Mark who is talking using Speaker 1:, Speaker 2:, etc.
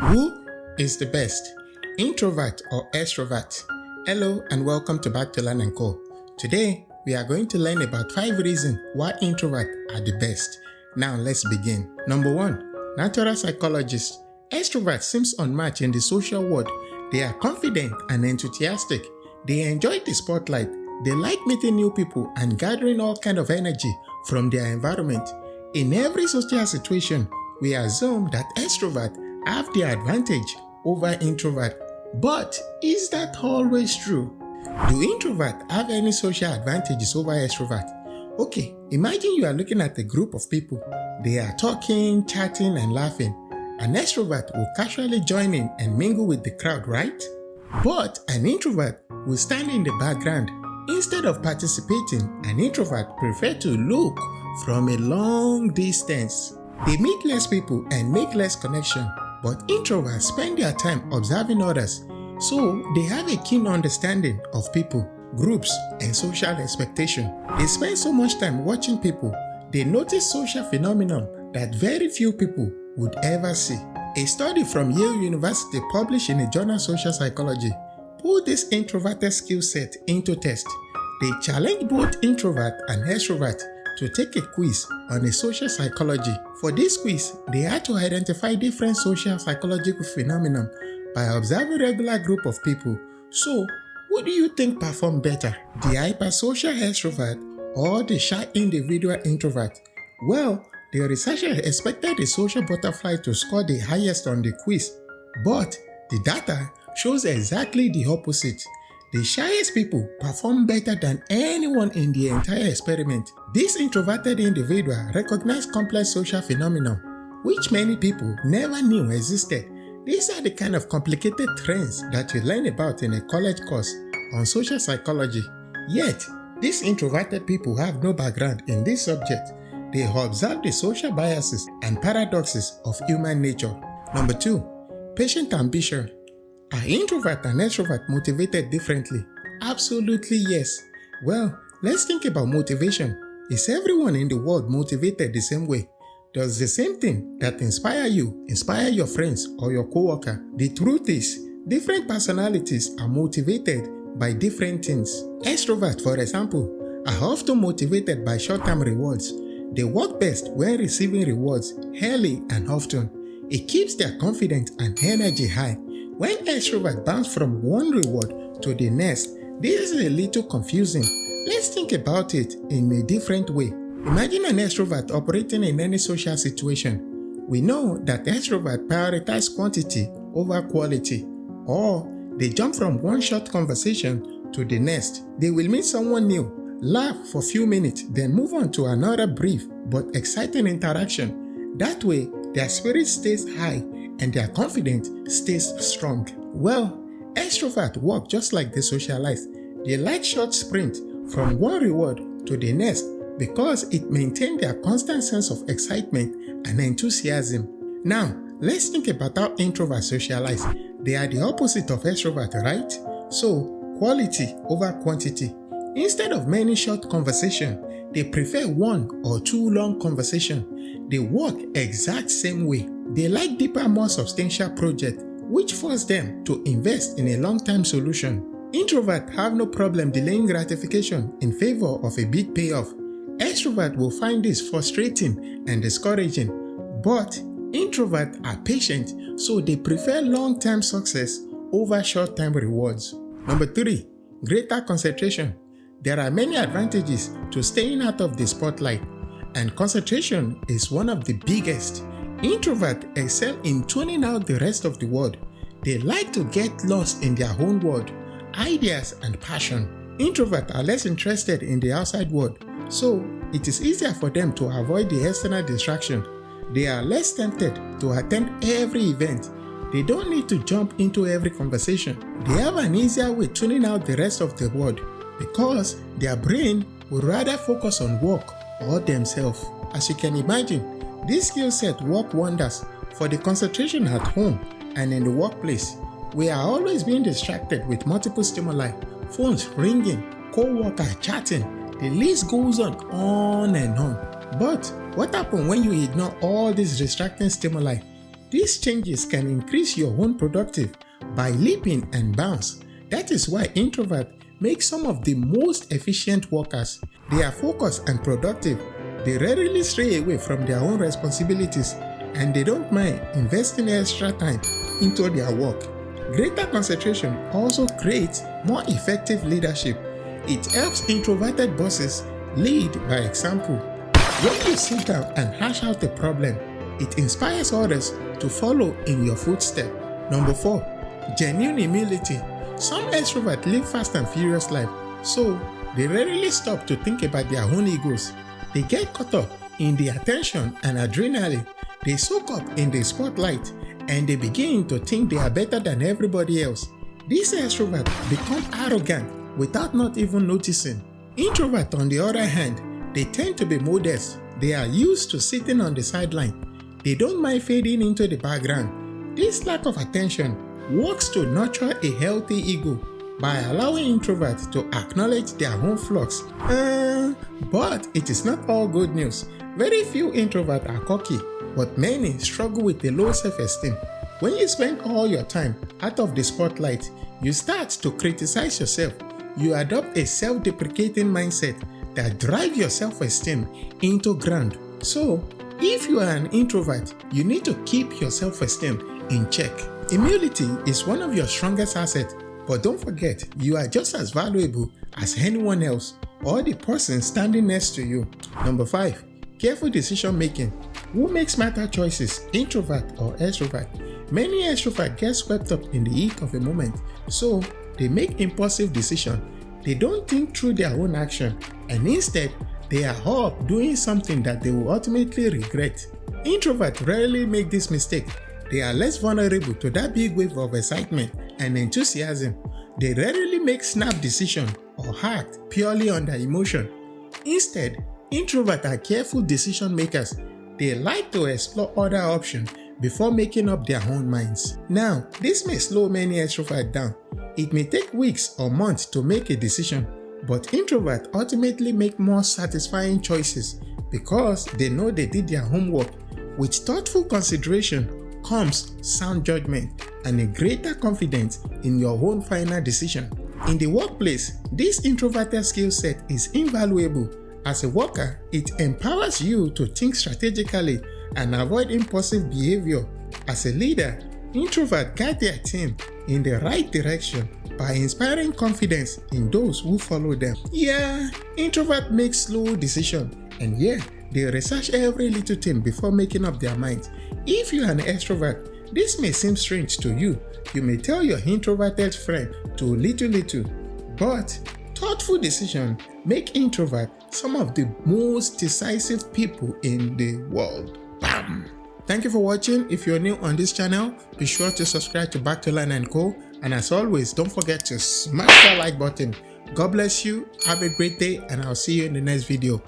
Speaker 1: Who is the best, introvert or extrovert? Hello and welcome to Backtolandandco. Today, we are going to learn about 5 reasons why introverts are the best. Now let's begin. Number 1. Natural psychologists. Extroverts seems unmatched in the social world. They are confident and enthusiastic. They enjoy the spotlight. They like meeting new people and gathering all kind of energy from their environment. In every social situation, we assume that extroverts have the advantage over introvert. But is that always true? Do introverts have any social advantages over extrovert? Okay, imagine you are looking at a group of people. They are talking, chatting, and laughing. An extrovert will casually join in and mingle with the crowd, right? But an introvert will stand in the background. Instead of participating, an introvert prefers to look from a long distance. They meet less people and make less connection, but introverts spend their time observing others, so they have a keen understanding of people, groups, and social expectation. They spend so much time watching people, they notice social phenomenon that very few people would ever see. A study from Yale University published in a journal Social Psychology put this introverted skill set into test. They challenged both introvert and extrovert to take a quiz on a social psychology. For this quiz, they had to identify different social psychological phenomena by observing a regular group of people. So, who do you think performed better? The hypersocial extrovert or the shy individual introvert? Well, the researchers expected the social butterfly to score the highest on the quiz, but the data shows exactly the opposite. The shyest people perform better than anyone in the entire experiment. This introverted individual recognized complex social phenomena, which many people never knew existed. These are the kind of complicated trends that you learn about in a college course on social psychology. Yet, these introverted people have no background in this subject. They observe the social biases and paradoxes of human nature. Number 2. Patient ambition. Are introvert and extrovert motivated differently? Absolutely yes. Well, let's think about motivation. Is everyone in the world motivated the same way? Does the same thing that inspire you inspire your friends or your coworker? The truth is, different personalities are motivated by different things. Extroverts, for example, are often motivated by short-term rewards. They work best when receiving rewards early and often. It keeps their confidence and energy high. When extroverts bounce from one reward to the next, this is a little confusing. Let's think about it in a different way. Imagine an extrovert operating in any social situation. We know that extroverts prioritize quantity over quality, or they jump from one short conversation to the next. They will meet someone new, laugh for a few minutes, then move on to another brief but exciting interaction. That way, their spirit stays high and their confidence stays strong. Well, extroverts work just like they socialize. They like short sprint from one reward to the next because it maintains their constant sense of excitement and enthusiasm. Now, let's think about how introverts socialize. They are the opposite of extroverts, right? So, quality over quantity. Instead of many short conversations, they prefer one or two long conversations. They work exact same way. They like deeper, more substantial projects, which force them to invest in a long-term solution. Introverts have no problem delaying gratification in favor of a big payoff. Extroverts will find this frustrating and discouraging, but introverts are patient, so they prefer long-term success over short-term rewards. Number 3. Greater concentration. There are many advantages to staying out of the spotlight, and concentration is one of the biggest. Introverts excel in tuning out the rest of the world. They like to get lost in their own world, ideas, and passion. Introverts are less interested in the outside world, so it is easier for them to avoid the external distraction. They are less tempted to attend every event. They don't need to jump into every conversation. They have an easier way tuning out the rest of the world because their brain would rather focus on work or themselves. As you can imagine, this skill set works wonders for the concentration at home and in the workplace. We are always being distracted with multiple stimuli, phones ringing, co-worker chatting, the list goes on and on. But what happens when you ignore all these distracting stimuli? These changes can increase your own productive by leaping and bounds. That is why introverts make some of the most efficient workers. They are focused and productive. They rarely stray away from their own responsibilities, and they don't mind investing extra time into their work. Greater concentration also creates more effective leadership. It helps introverted bosses lead by example. When you sit down and hash out a problem, it inspires others to follow in your footsteps. Number 4, genuine humility. Some extroverts live fast and furious life, so they rarely stop to think about their own egos. They get caught up in the attention and adrenaline. They soak up in the spotlight and they begin to think they are better than everybody else. These extroverts become arrogant without not even noticing. Introverts, on the other hand, they tend to be modest. They are used to sitting on the sideline. They don't mind fading into the background. This lack of attention works to nurture a healthy ego by allowing introverts to acknowledge their own flaws. But it is not all good news. Very few introverts are cocky, but many struggle with a low self-esteem. When you spend all your time out of the spotlight, you start to criticize yourself. You adopt a self-deprecating mindset that drives your self-esteem into ground. So, if you are an introvert, you need to keep your self-esteem in check. Humility is one of your strongest assets, but don't forget, you are just as valuable as anyone else or the person standing next to you. Number 5, careful decision making. Who makes smarter choices, introvert or extrovert? Many extroverts get swept up in the heat of a moment, so they make impulsive decisions. They don't think through their own action, and instead, they are up doing something that they will ultimately regret. Introverts rarely make this mistake. They are less vulnerable to that big wave of excitement and enthusiasm. They rarely make snap decisions or act purely on their emotion. Instead, introverts are careful decision makers. They like to explore other options before making up their own minds. Now, this may slow many extroverts down. It may take weeks or months to make a decision, but introverts ultimately make more satisfying choices because they know they did their homework. With thoughtful consideration comes sound judgment and a greater confidence in your own final decision. In the workplace, this introverted skill set is invaluable. As a worker, it empowers you to think strategically and avoid impulsive behavior. As a leader, introverts guide their team in the right direction by inspiring confidence in those who follow them. Yeah, introverts make slow decisions, and yeah, they research every little thing before making up their minds. If you are an extrovert, this may seem strange to you. You may tell your introverted friend to little, but thoughtful decisions make introverts some of the most decisive people in the world. Bam! Thank you for watching. If you're new on this channel, be sure to subscribe to Backtolandandco, and as always, don't forget to smash that like button. God bless you, have a great day, and I'll see you in the next video.